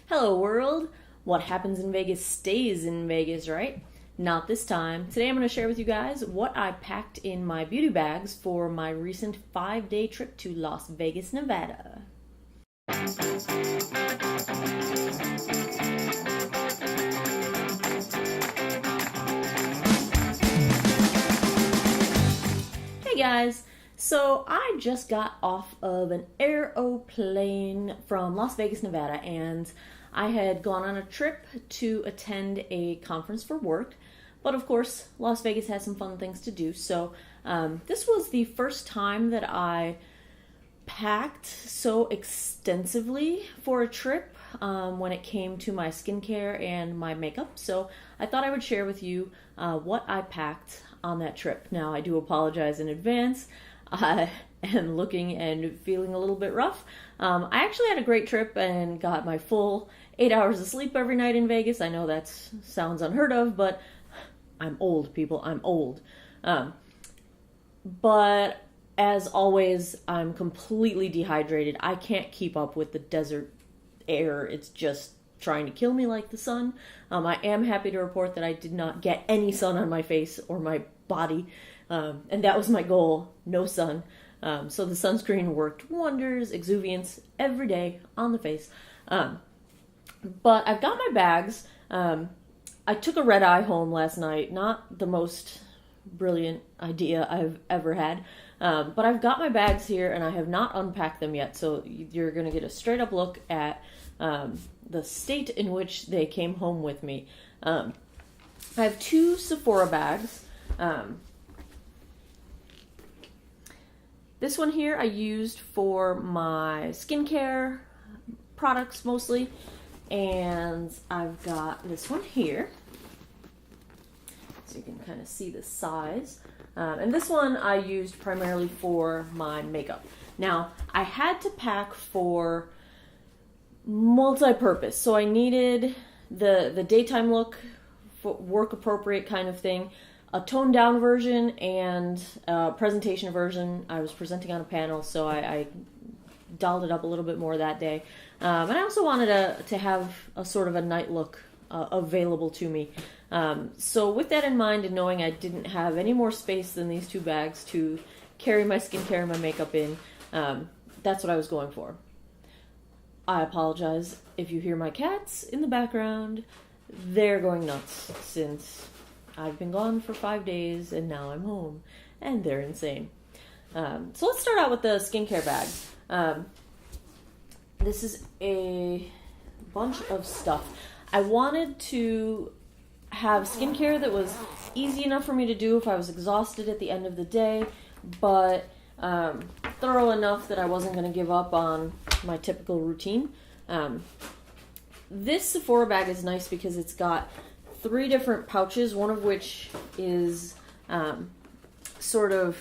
Hello world! What happens in Vegas stays in Vegas, right? Not this time. Today I'm going to share with you guys what I packed in my beauty bags for my recent 5-day trip to Las Vegas, Nevada. Hey guys! So I just got off of an aeroplane from Las Vegas, Nevada, and I had gone on a trip to attend a conference for work. But of course, Las Vegas has some fun things to do. So this was the first time that I packed so extensively for a trip when it came to my skincare and my makeup. So I thought I would share with you what I packed on that trip. Now, I do apologize in advance. I am looking and feeling a little bit rough. I actually had a great trip and got my full 8 hours of sleep every night in Vegas. I know that sounds unheard of, but I'm old, people. I'm old. But as always, I'm completely dehydrated. I can't keep up with the desert air. It's just trying to kill me like the sun. I am happy to report that I did not get any sun on my face or my body. And that was my goal, no sun. So the sunscreen worked wonders, exuviance every day on the face. But I've got my bags. I took a red eye home last night. Not the most brilliant idea I've ever had. But I've got my bags here and I have not unpacked them yet. So you're going to get a straight up look at the state in which they came home with me. I have 2 Sephora bags. This one here I used for my skincare products mostly, and I've got this one here, so you can kind of see the size. And this one I used primarily for my makeup. Now, I had to pack for multi-purpose, so I needed the daytime look, for work appropriate kind of thing, a toned down version, and a presentation version. I was presenting on a panel, so I dolled it up a little bit more that day. And I also wanted to have a sort of a night look available to me. So with that in mind, and knowing I didn't have any more space than these 2 bags to carry my skincare and my makeup in, that's what I was going for. I apologize if you hear my cats in the background. They're going nuts since I've been gone for 5 days and now I'm home, and they're insane. So let's start out with the skincare bag. This is a bunch of stuff. I wanted to have skincare that was easy enough for me to do if I was exhausted at the end of the day, but thorough enough that I wasn't going to give up on my typical routine. This Sephora bag is nice because it's got 3 different pouches, one of which is sort of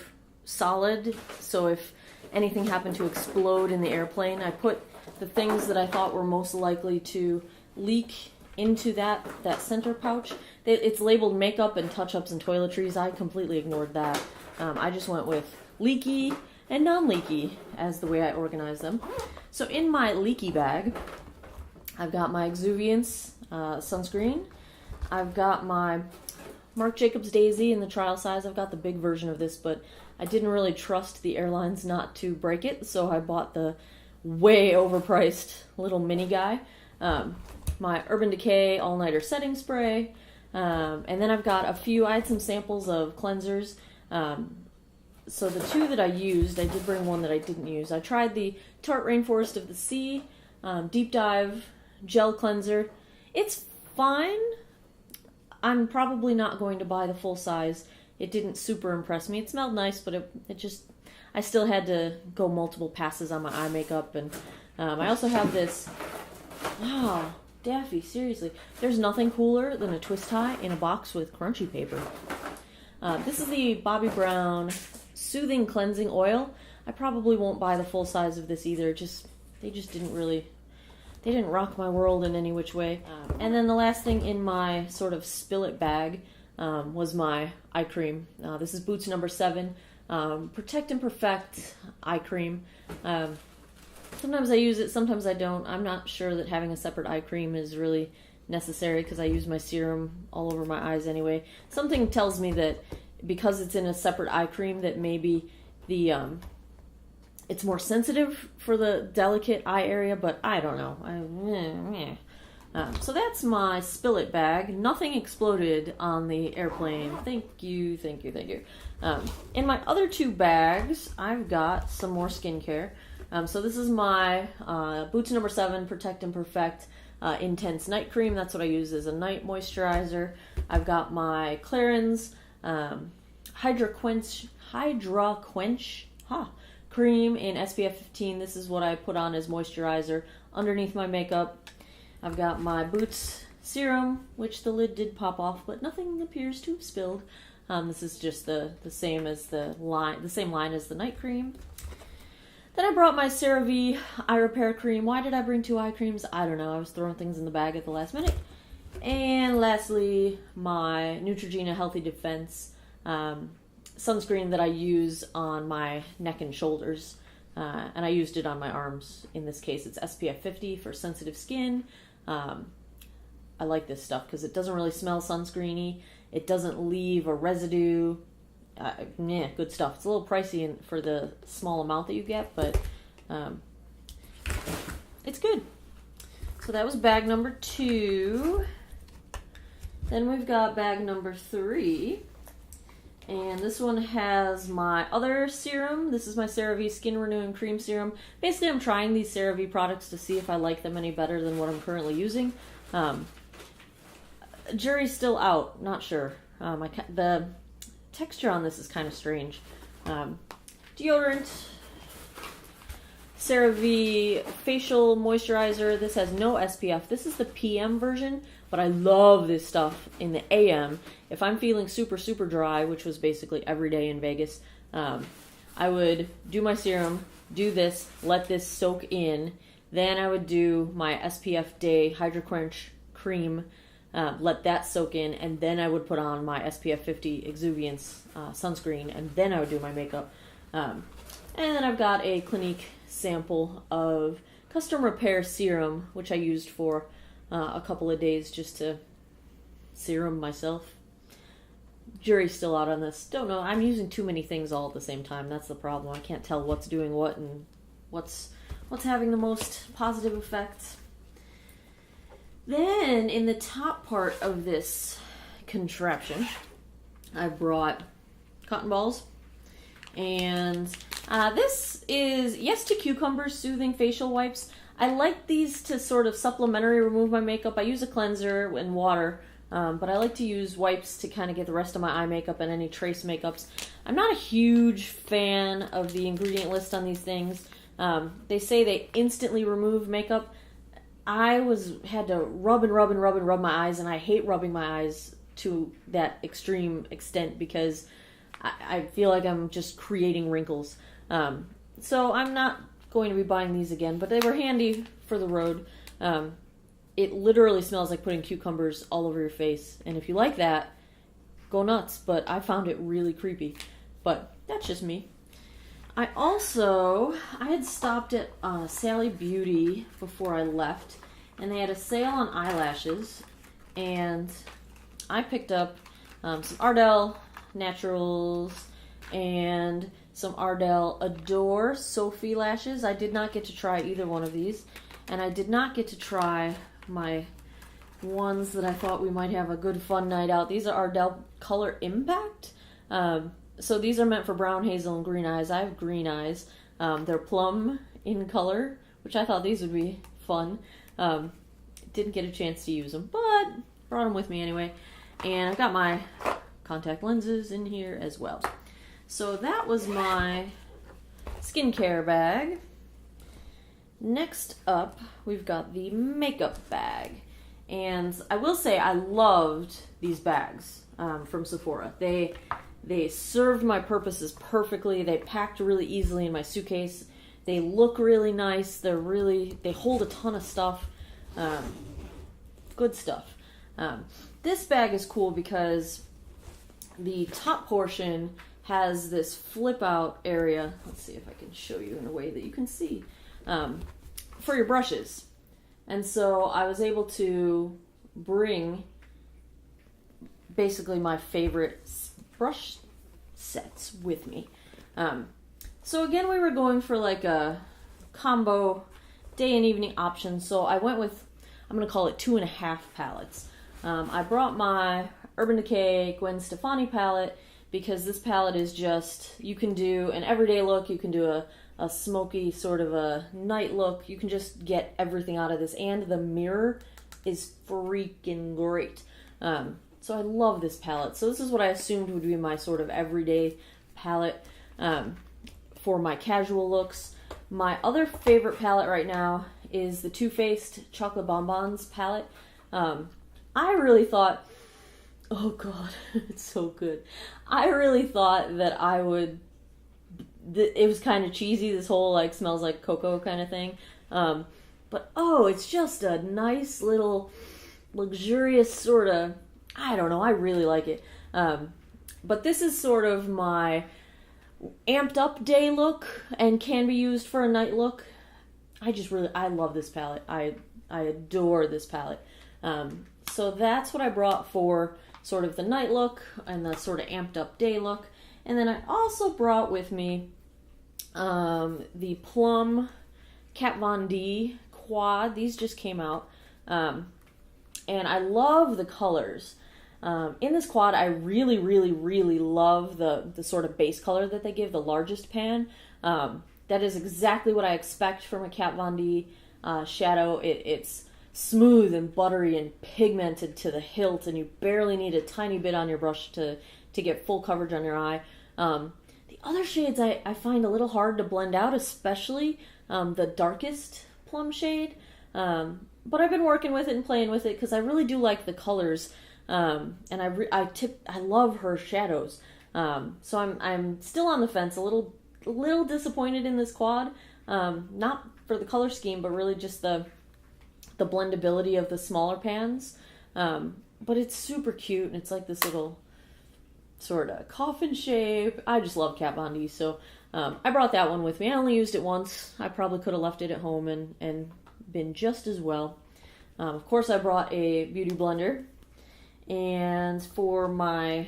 solid, so if anything happened to explode in the airplane, I put the things that I thought were most likely to leak into that center pouch. It's labeled makeup and touch-ups and toiletries. I completely ignored that. I just went with leaky and non-leaky as the way I organized them. So in my leaky bag, I've got my exuviance sunscreen. I've got my Marc Jacobs Daisy in the trial size. I've got the big version of this, but I didn't really trust the airlines not to break it, so I bought the way overpriced little mini guy. My Urban Decay All-Nighter Setting Spray. And then I've got I had some samples of cleansers. So the 2 that I used, I did bring one that I didn't use. I tried the Tarte Rainforest of the Sea Deep Dive Gel Cleanser. It's fine. I'm probably not going to buy the full size. It didn't super impress me. It smelled nice, but it just, I still had to go multiple passes on my eye makeup. And I also have this, wow, Daffy, seriously. There's nothing cooler than a twist tie in a box with crunchy paper. This is the Bobbi Brown Soothing Cleansing Oil. I probably won't buy the full size of this either. They didn't rock my world in any which way. And then the last thing in my sort of spill it bag was my eye cream. This is Boots number 7, Protect and Perfect eye cream. Sometimes I use it, sometimes I don't. I'm not sure that having a separate eye cream is really necessary because I use my serum all over my eyes anyway. Something tells me that because it's in a separate eye cream that maybe the it's more sensitive for the delicate eye area, but I don't know. So that's my Spill It bag. Nothing exploded on the airplane. Thank you, thank you, thank you. In my other two bags, I've got some more skincare. So this is my Boots No. 7 Protect and Perfect Intense Night Cream. That's what I use as a night moisturizer. I've got my Clarins Hydra Quench cream in SPF 15. This is what I put on as moisturizer underneath my makeup. I've got my Boots serum, which the lid did pop off, but nothing appears to have spilled. This is just the same as the same line as the night cream. Then I brought my CeraVe Eye Repair Cream. Why did I bring two eye creams? I don't know. I was throwing things in the bag at the last minute. And lastly, my Neutrogena Healthy Defense sunscreen that I use on my neck and shoulders. And I used it on my arms. In this case, it's SPF 50 for sensitive skin. I like this stuff because it doesn't really smell sunscreeny. It doesn't leave a residue. Good stuff. It's a little pricey for the small amount that you get, but it's good. So that was bag number 2. Then we've got bag number 3. And this one has my other serum. This is my CeraVe Skin Renewing Cream Serum. Basically, I'm trying these CeraVe products to see if I like them any better than what I'm currently using. Jury's still out. Not sure. The texture on this is kind of strange. Deodorant. CeraVe Facial Moisturizer. This has no SPF. This is the PM version, but I love this stuff in the AM. If I'm feeling super, super dry, which was basically every day in Vegas, I would do my serum, do this, let this soak in. Then I would do my SPF Day Hydra Quench cream, let that soak in, and then I would put on my SPF 50 Exuviance sunscreen, and then I would do my makeup. And then I've got a Clinique sample of Custom Repair Serum, which I used for a couple of days just to serum myself. Jury's still out on this. Don't know. I'm using too many things all at the same time. That's the problem. I can't tell what's doing what and what's having the most positive effects. Then, in the top part of this contraption, I brought cotton balls. And this is Yes to Cucumbers Soothing Facial Wipes. I like these to sort of supplementary remove my makeup. I use a cleanser and water, but I like to use wipes to kind of get the rest of my eye makeup and any trace makeups. I'm not a huge fan of the ingredient list on these things. They say they instantly remove makeup. I had to rub my eyes, and I hate rubbing my eyes to that extreme extent because I feel like I'm just creating wrinkles. So I'm not going to be buying these again, but they were handy for the road. It literally smells like putting cucumbers all over your face, and if you like that, go nuts, but I found it really creepy. But that's just me. I had stopped at Sally Beauty before I left, and they had a sale on eyelashes, and I picked up some Ardell Naturals and some Ardell Adore Sophie lashes. I did not get to try either one of these, and I did not get to try my ones that I thought we might have a good fun night out. These are Ardell Color Impact. So these are meant for brown, hazel, and green eyes. I have green eyes. They're plum in color, which I thought these would be fun. Didn't get a chance to use them, but brought them with me anyway. And I've got my contact lenses in here as well. So that was my skincare bag. Next up, we've got the makeup bag. And I will say I loved these bags from Sephora. They served my purposes perfectly. They packed really easily in my suitcase. They look really nice. They hold a ton of stuff. Good stuff. This bag is cool because the top portion has this flip out area. Let's see if I can show you in a way that you can see. for your brushes. And so I was able to bring basically my favorite brush sets with me. So again, we were going for like a combo day and evening option. So I went with, I'm going to call it 2.5 palettes. I brought my Urban Decay Gwen Stefani palette because this palette is just, you can do an everyday look, you can do a smoky sort of a night look, you can just get everything out of this, and the mirror is freaking great. So I love this palette. So this is what I assumed would be my sort of everyday palette for my casual looks. My other favorite palette right now is the Too Faced Chocolate Bonbons palette. I really thought, oh god, it's so good. I really thought that I would, it was kind of cheesy, this whole like smells like cocoa kind of thing. But oh, it's just a nice little luxurious sort of, I don't know, I really like it. But this is sort of my amped up day look and can be used for a night look. I love this palette. I adore this palette. So that's what I brought for sort of the night look and the sort of amped up day look. And then I also brought with me the Plum Kat Von D quad. These just came out. And I love the colors. In this quad, I really, really, really love the sort of base color that they give, the largest pan. That is exactly what I expect from a Kat Von D shadow. It's smooth and buttery and pigmented to the hilt, and you barely need a tiny bit on your brush to get full coverage on your eye. The other shades I find a little hard to blend out, especially the darkest plum shade. But I've been working with it and playing with it because I really do like the colors. And I love her shadows. So I'm still on the fence, a little disappointed in this quad. Not for the color scheme, but really just the blendability of the smaller pans. But it's super cute, and it's like this little sort of coffin shape. I just love Kat Von D, so I brought that one with me. I only used it once. I probably could have left it at home and been just as well. Of course, I brought a beauty blender. And for my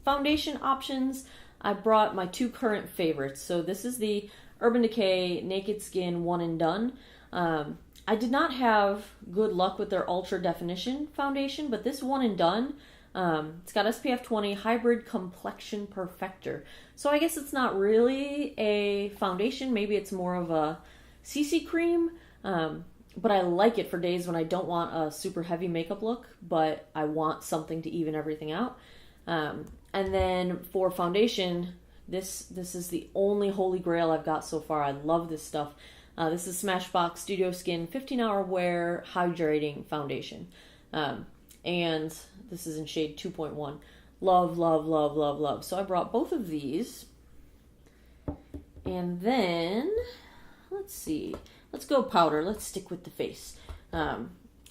foundation options, I brought my two current favorites. So this is the Urban Decay Naked Skin One and Done. I did not have good luck with their Ultra Definition foundation, but this One and Done, it's got SPF 20 Hybrid Complexion Perfector. So I guess it's not really a foundation. Maybe it's more of a CC cream. But I like it for days when I don't want a super heavy makeup look, but I want something to even everything out. And then for foundation, this is the only holy grail I've got so far. I love this stuff. This is Smashbox Studio Skin 15-Hour Wear Hydrating Foundation. And this is in shade 2.1. Love, love, love, love, love. So I brought both of these. And then, let's see. Let's go powder. Let's stick with the face.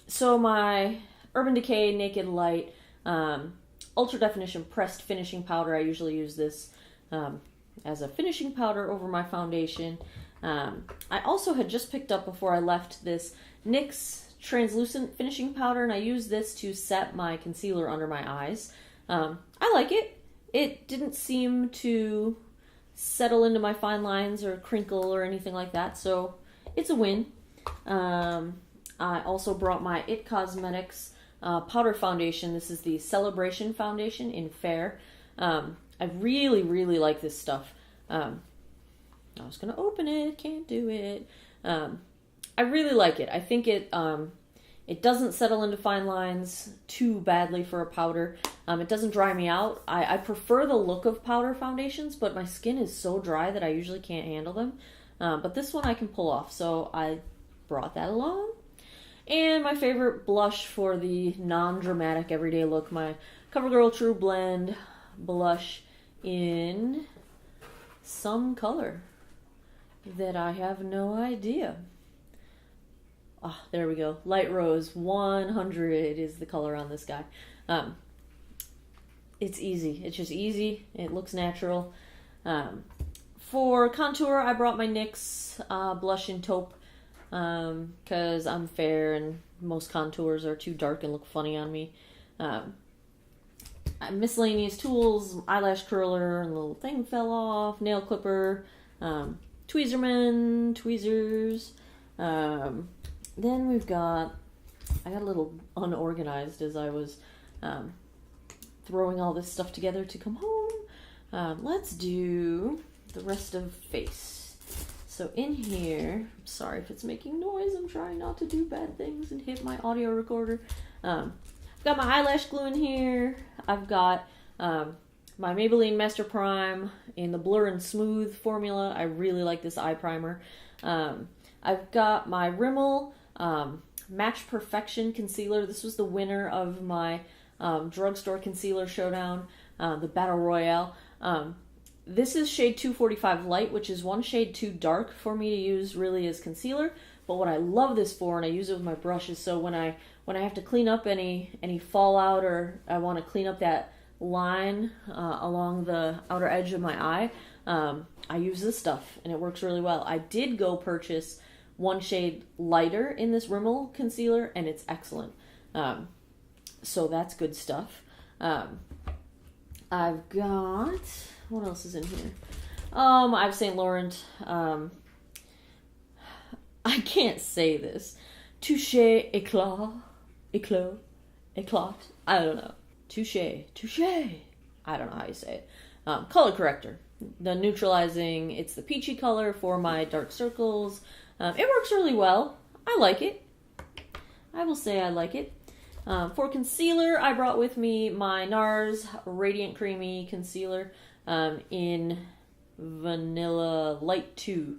So my Urban Decay Naked Light Ultra Definition Pressed Finishing Powder. I usually use this as a finishing powder over my foundation. I also had just picked up before I left this NYX Translucent Finishing Powder, and I use this to set my concealer under my eyes. I like it. It didn't seem to settle into my fine lines or crinkle or anything like that, so it's a win. I also brought my IT Cosmetics powder foundation. This is the Celebration Foundation in Fair. I really, really like this stuff. I was going to open it, can't do it. I really like it. I think it doesn't settle into fine lines too badly for a powder. It doesn't dry me out. I prefer the look of powder foundations, but my skin is so dry that I usually can't handle them. But this one I can pull off, so I brought that along. And my favorite blush for the non-dramatic everyday look, my CoverGirl True Blend blush in some color that I have no idea. Ah, there we go. Light Rose 100 is the color on this guy. It's easy. It's just easy. It looks natural. For contour, I brought my NYX blush in taupe because I'm fair and most contours are too dark and look funny on me. Miscellaneous tools, eyelash curler, and the little thing fell off, nail clipper, tweezers. Then we've got, I got a little unorganized as I was throwing all this stuff together to come home. Let's do the rest of face. So in here, I'm sorry if it's making noise, I'm trying not to do bad things and hit my audio recorder. I've got my eyelash glue in here. I've got my Maybelline Master Prime in the Blur and Smooth formula. I really like this eye primer. I've got my Rimmel Match Perfection Concealer. This was the winner of my drugstore concealer showdown, the Battle Royale. This is shade 245 Light, which is one shade too dark for me to use really as concealer. But what I love this for, and I use it with my brushes, so when I have to clean up any fallout, or I want to clean up that line along the outer edge of my eye, I use this stuff and it works really well. I did go purchase one shade lighter in this Rimmel concealer and it's excellent. So that's good stuff. I've got, what else is in here? I have St. Laurent. I can't say this. Touche Eclat. I don't know. Touche. I don't know how you say it. Color corrector. The neutralizing, it's the peachy color for my dark circles. It works really well. I like it. I will say I like it. For concealer, I brought with me my NARS Radiant Creamy Concealer in Vanilla Light 2.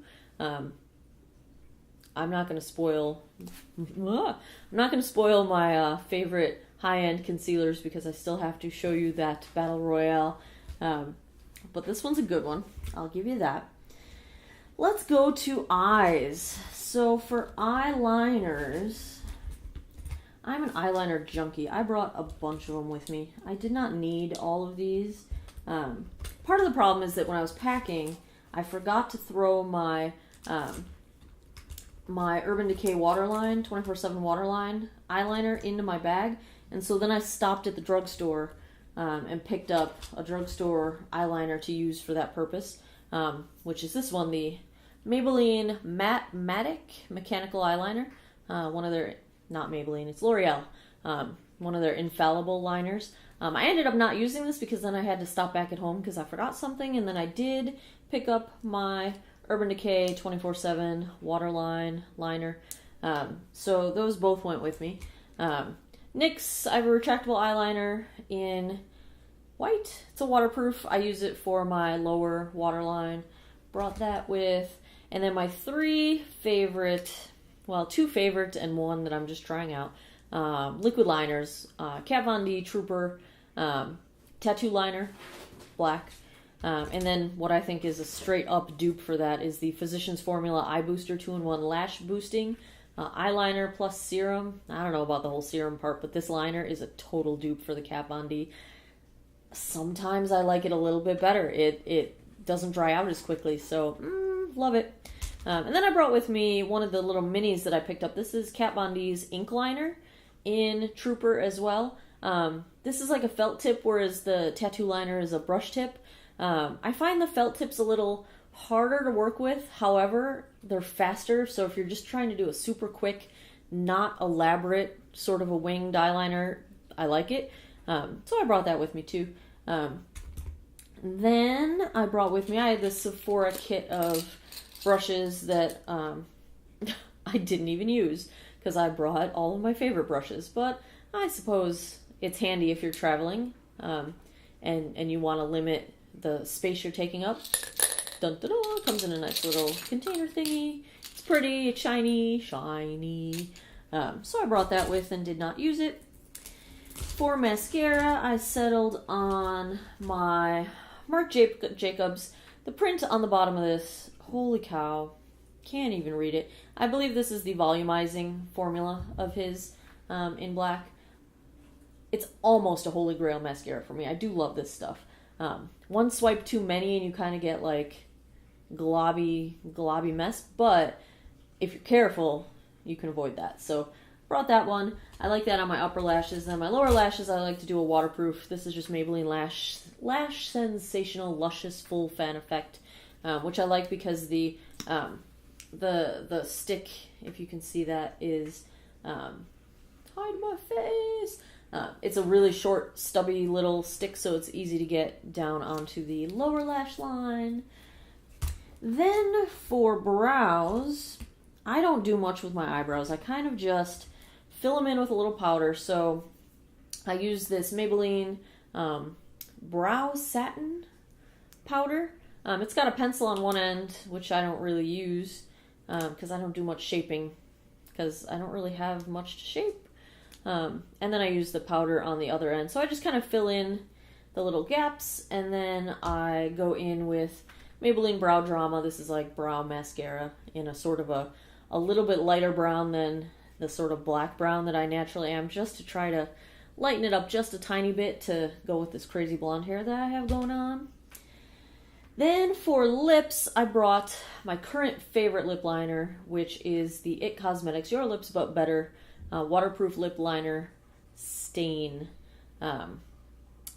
I'm not going to spoil my favorite high-end concealers because I still have to show you that Battle Royale. But this one's a good one. I'll give you that. Let's go to eyes. So for eyeliners, I'm an eyeliner junkie. I brought a bunch of them with me. I did not need all of these. Part of the problem is that when I was packing, I forgot to throw my my Urban Decay Waterline, 24/7 Waterline eyeliner into my bag. And so then I stopped at the drugstore and picked up a drugstore eyeliner to use for that purpose, which is this one, the Maybelline Matic Mechanical Eyeliner. One of their, not Maybelline, it's L'Oreal, one of their infallible liners. I ended up not using this because then I had to stop back at home because I forgot something, and then I did pick up my Urban Decay 24/7 Waterline liner. So those both went with me. NYX, I have a retractable eyeliner in white. It's a waterproof. I use it for my lower waterline. Brought that with. And then my two favorite and one that I'm just trying out. Liquid liners. Kat Von D Trooper Tattoo Liner, black. And then what I think is a straight up dupe for that is the Physicians Formula Eye Booster 2-in-1 Lash Boosting eyeliner plus serum. I don't know about the whole serum part, but this liner is a total dupe for the Kat Von D. Sometimes I like it a little bit better. It doesn't dry out as quickly, so love it. And then I brought with me one of the little minis that I picked up. This is Kat Von D's ink liner in Trooper as well. This is like a felt tip, whereas the tattoo liner is a brush tip. I find the felt tips a little harder to work with. However, they're faster. So if you're just trying to do a super quick, not elaborate sort of a winged eyeliner, I like it. So I brought that with me too. Then I brought with me, I had this Sephora kit of brushes that I didn't even use because I brought all of my favorite brushes. But I suppose it's handy if you're traveling and you want to limit the space you're taking up. Dun, dun, dun, comes in a nice little container thingy. It's pretty, it's shiny. So I brought that with and did not use it. For mascara, I settled on my Marc Jacobs. The print on the bottom of this, holy cow, can't even read it. I believe this is the volumizing formula of his in black. It's almost a holy grail mascara for me. I do love this stuff. One swipe too many and you kind of get like globby mess, but if you're careful, you can avoid that. So brought that one. I like that on my upper lashes. And my lower lashes, I like to do a waterproof. This is just Maybelline Lash Sensational Luscious Full Fan Effect, which I like because the stick, if you can see that, is hide my face. It's a really short, stubby little stick, so it's easy to get down onto the lower lash line. Then for brows, I don't do much with my eyebrows. I kind of just fill them in with a little powder. So I use this Maybelline Brow Satin powder. It's got a pencil on one end, which I don't really use because I don't do much shaping because I don't really have much to shape. And then I use the powder on the other end. So I just kind of fill in the little gaps, and then I go in with Maybelline Brow Drama. This is like brow mascara in a sort of a little bit lighter brown than the sort of black brown that I naturally am, just to try to lighten it up just a tiny bit to go with this crazy blonde hair that I have going on. Then for lips, I brought my current favorite lip liner, which is the IT Cosmetics Your Lips But Better waterproof lip liner stain. And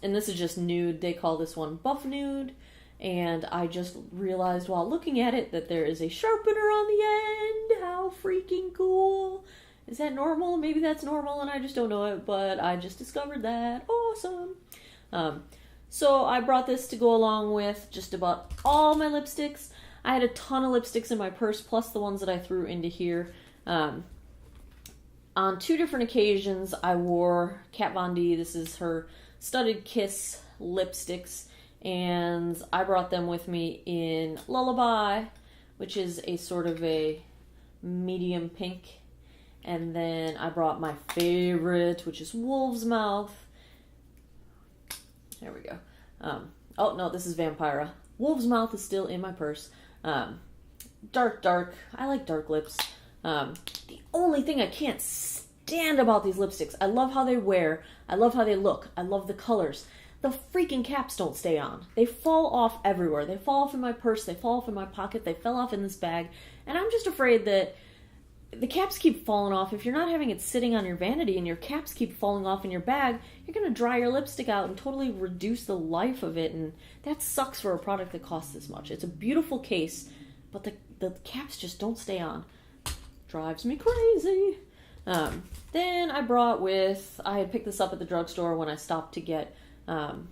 this is just nude. They call this one Buff Nude. And I just realized while looking at it that there is a sharpener on the end. How freaking cool. Is that normal? Maybe that's normal and I just don't know it, but I just discovered that. Awesome. So I brought this to go along with just about all my lipsticks. I had a ton of lipsticks in my purse, plus the ones that I threw into here. On 2 different occasions, I wore Kat Von D. This is her Studded Kiss lipsticks, and I brought them with me in Lullaby, which is a sort of a medium pink. And then I brought my favorite, which is Wolf's Mouth. There we go. Oh, no, this is Vampira. Wolf's Mouth is still in my purse. Dark. I like dark lips. The only thing I can't stand about these lipsticks, I love how they wear, I love how they look, I love the colors. The freaking caps don't stay on. They fall off everywhere. They fall off in my purse, they fall off in my pocket, they fell off in this bag, and I'm just afraid that the caps keep falling off. If you're not having it sitting on your vanity and your caps keep falling off in your bag, you're going to dry your lipstick out and totally reduce the life of it, and that sucks for a product that costs this much. It's a beautiful case, but the caps just don't stay on. Drives me crazy. Then I had picked this up at the drugstore when I stopped to get some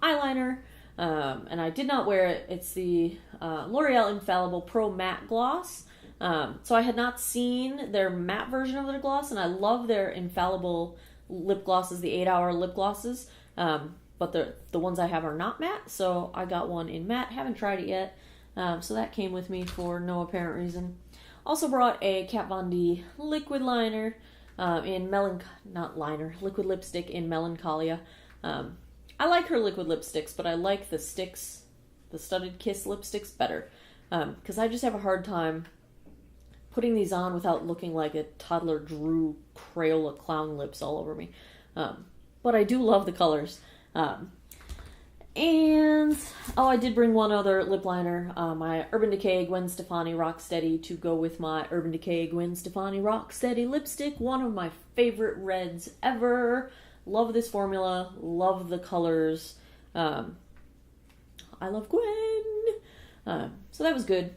eyeliner, and I did not wear it. It's the L'Oreal Infallible Pro Matte Gloss. So I had not seen their matte version of their gloss, and I love their infallible lip glosses, the 8-hour lip glosses, but the ones I have are not matte, so I got one in matte. Haven't tried it yet, so that came with me for no apparent reason. Also brought a Kat Von D liquid liner liquid lipstick in Melancholia. I like her liquid lipsticks, but I like the Studded Kiss lipsticks better, because I just have a hard time putting these on without looking like a toddler drew Crayola clown lips all over me. But I do love the colors. And, I did bring one other lip liner, my Urban Decay Gwen Stefani Rocksteady, to go with my Urban Decay Gwen Stefani Rocksteady lipstick, one of my favorite reds ever. Love this formula, love the colors. I love Gwen. So that was good.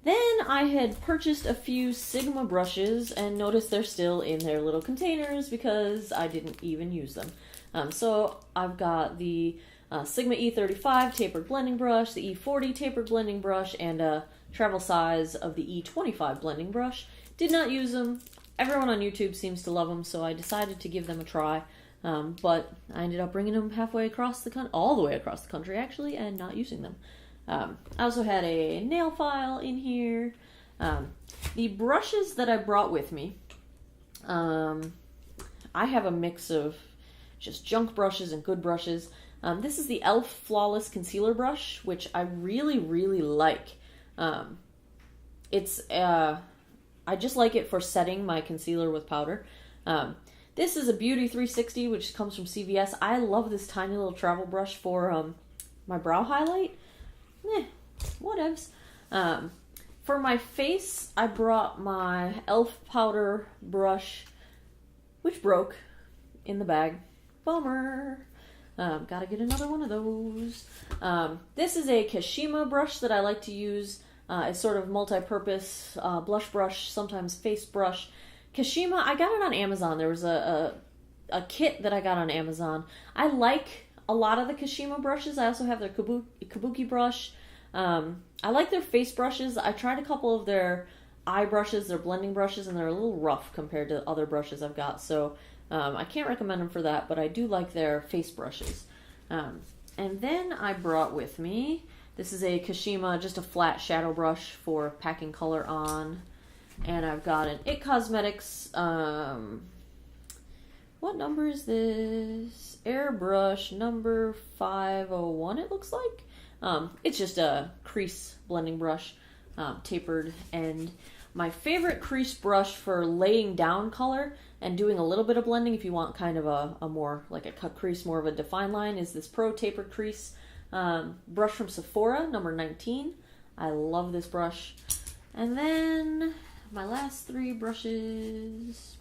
Then I had purchased a few Sigma brushes and noticed they're still in their little containers because I didn't even use them. So I've got the Sigma E35 tapered blending brush, the E40 tapered blending brush, and a travel size of the E25 blending brush. Did not use them. Everyone on YouTube seems to love them, so I decided to give them a try. But I ended up bringing them halfway across the country, all the way across the country actually, and not using them. I also had a nail file in here. The brushes that I brought with me, I have a mix of just junk brushes and good brushes. This is the e.l.f. Flawless Concealer Brush, which I really, really like. I just like it for setting my concealer with powder. This is a Beauty 360, which comes from CVS. I love this tiny little travel brush for my brow highlight. whatevs. For my face, I brought my e.l.f. powder brush, which broke in the bag. Bummer. Gotta get another one of those. This is a Kashima brush that I like to use. It's sort of multi-purpose blush brush, sometimes face brush. Kashima, I got it on Amazon. There was a kit that I got on Amazon. I like a lot of the Kashima brushes. I also have their kabuki brush. I like their face brushes. I tried a couple of their eye brushes, their blending brushes, and they're a little rough compared to other brushes I've got. So I can't recommend them for that, but I do like their face brushes. And then I brought with me, this is a Kashima, just a flat shadow brush for packing color on. And I've got an IT Cosmetics, what number is this? Airbrush number 501, it looks like. It's just a crease blending brush, tapered end. My favorite crease brush for laying down color and doing a little bit of blending if you want kind of a more, like a cut crease, more of a defined line, is this Pro Tapered Crease brush from Sephora, number 19. I love this brush. And then my last three brushes.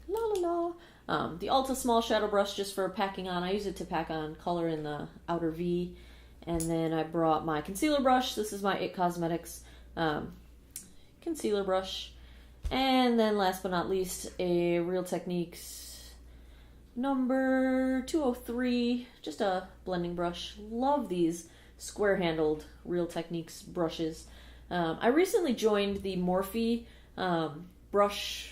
La la la. The Ulta Small Shadow Brush just for packing on. I use it to pack on color in the outer V. And then I brought my concealer brush. This is my IT Cosmetics concealer brush. And then last but not least, a Real Techniques number 203. Just a blending brush. Love these square-handled Real Techniques brushes. I recently joined the Morphe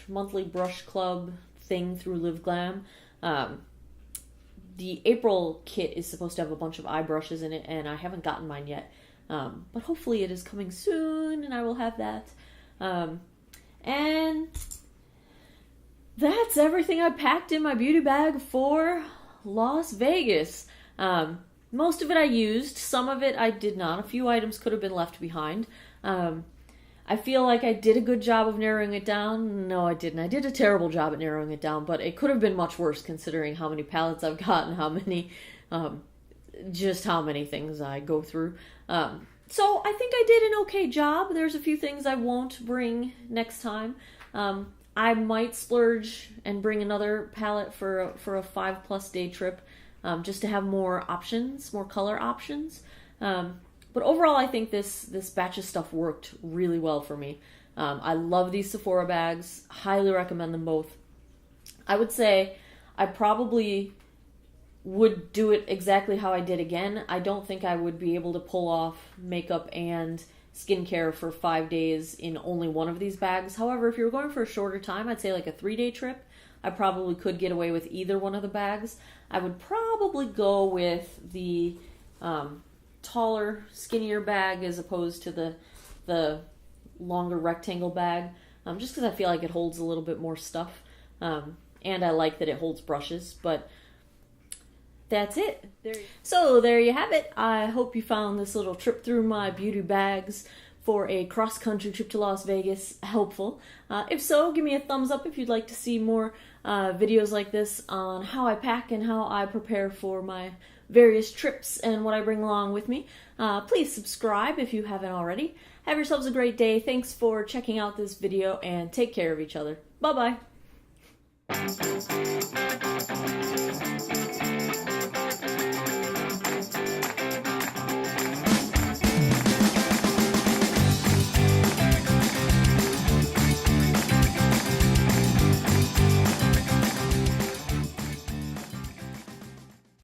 monthly brush club thing through Live Glam. The April kit is supposed to have a bunch of eye brushes in it, and I haven't gotten mine yet. But hopefully it is coming soon, and I will have that. And that's everything I packed in my beauty bag for Las Vegas. Most of it I used, some of it I did not. A few items could have been left behind. I feel like I did a good job of narrowing it down. No, I didn't. I did a terrible job at narrowing it down, but it could have been much worse considering how many palettes I've got and how many things I go through. So I think I did an okay job. There's a few things I won't bring next time. I might splurge and bring another palette for a 5+ day trip, just to have more options, more color options. But overall, I think this batch of stuff worked really well for me. I love these Sephora bags. Highly recommend them both. I would say I probably would do it exactly how I did again. I don't think I would be able to pull off makeup and skincare for 5 days in only one of these bags. However, if you're going for a shorter time, I'd say like a 3-day trip, I probably could get away with either one of the bags. I would probably go with the taller, skinnier bag as opposed to the longer rectangle bag, just because I feel like it holds a little bit more stuff, and I like that it holds brushes. But that's it. So there you have it. I hope you found this little trip through my beauty bags for a cross-country trip to Las Vegas helpful. If so, give me a thumbs up if you'd like to see more videos like this on how I pack and how I prepare for my various trips and what I bring along with me. Please subscribe if you haven't already. Have yourselves a great day. Thanks for checking out this video, and take care of each other. Bye-bye.